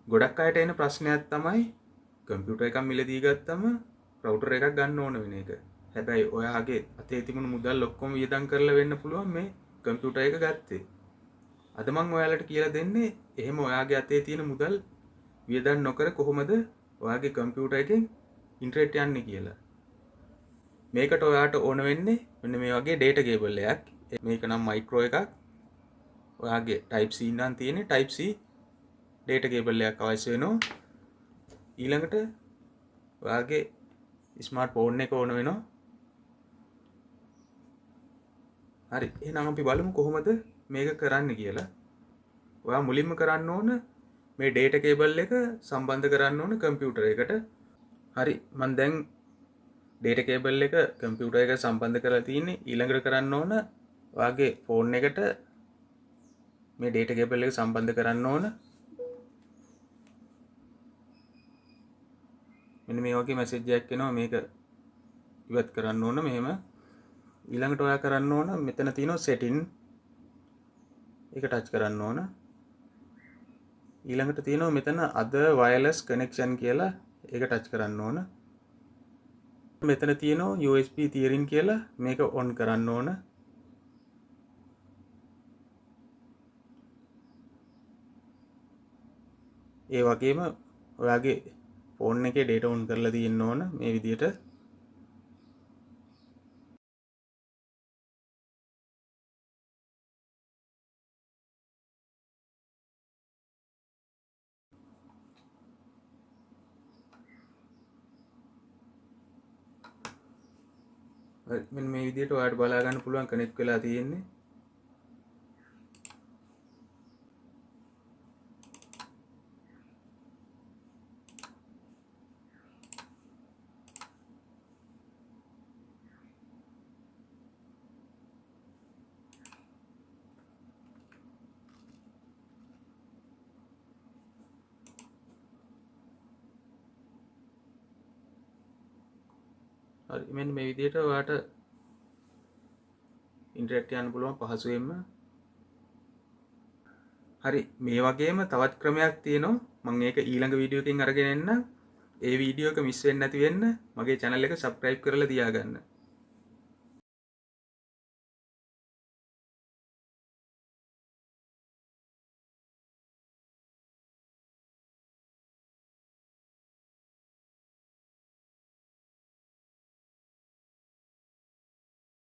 ගොඩක් අයට එන ප්‍රශ්නයක් තමයි කම්පියුටර් එකක් මිලදී ගත්තම රවුටර් එකක් ගන්න ඕන වෙන එක. හැබැයි ඔයාගේ අතේ තිබුණු මුදල් ඔක්කොම වියදම් කරලා වෙන්න පුළුවන් මේ කම්පියුටර් එක ගත්තේ. අද මම ඔයාලට කියලා දෙන්නේ එහෙම ඔයාගේ අතේ තියෙන මුදල් වියදම් නොකර කොහොමද ඔයාගේ කම්පියුටර් එකෙන් ඉන්ටර්නෙට් යන්නේ කියලා. මේකට ඔයාට ඕන වෙන්නේ මෙන්න මේ වගේ data cable එකක්. මේක නම් මයික්‍රෝ එකක්. ඔයාගේ type C නම් තියෙන්නේ type C data cable එකක් අවශ්‍ය වෙනවා. ඊළඟට ඔයාගේ ස්මාර්ට් ෆෝන් එක ඕන වෙනවා. හරි. එහෙනම් අපි බලමු කොහොමද මේක කරන්න කියලා. ඔයා මුලින්ම කරන්න ඕන මේ data cable එක සම්බන්ධ කරන්න ඕන කම්පියුටර් එකට. හරි. මම දැන් data cable එක කම්පියුටර් එකට සම්බන්ධ කරලා තියෙන්නේ. ඊළඟට කරන්න ඕන ඔයාගේ ෆෝන් එකට මේ data cable එක සම්බන්ධ කරන්න ඕන. මෙන්න මේ වගේ මැසේජ් එකක් එනවා මේක ඉවත් කරන්න ඕන මෙහෙම. ඊළඟට ඔයා කරන්න ඕන මෙතන තියෙනවා setting එක ටච් කරන්න ඕන. ඊළඟට තියෙනවා මෙතන other wireless connection කියලා ඒක ටච් කරන්න ඕන. මෙතන තියෙනවා USB tiering කියලා මේක on කරන්න ඕන. ඒ වගේම ඔයාගේ ෆෝන් එකේ data on කරලා තියෙන්න ඕන මේ විදිහට. මෙන්න මේ විදිහට ඔයාලට බලා ගන්න පුළුවන් කනෙක්ට් වෙලා තියෙන්නේ. හරි. මෙන්න මේ විදිහට ඔයාලට ඉන්ටර්නෙට් යන්න පුළුවන් පහසුවෙන්ම. හරි. මේ වගේම තවත් ක්‍රමයක් තියෙනවා. මම ඒක ඊළඟ වීඩියෝ එකකින් අරගෙන එන්නම්. ඒ වීඩියෝ එක මිස් වෙන්නේ නැති වෙන්න මගේ channel එක subscribe කරලා තියාගන්න.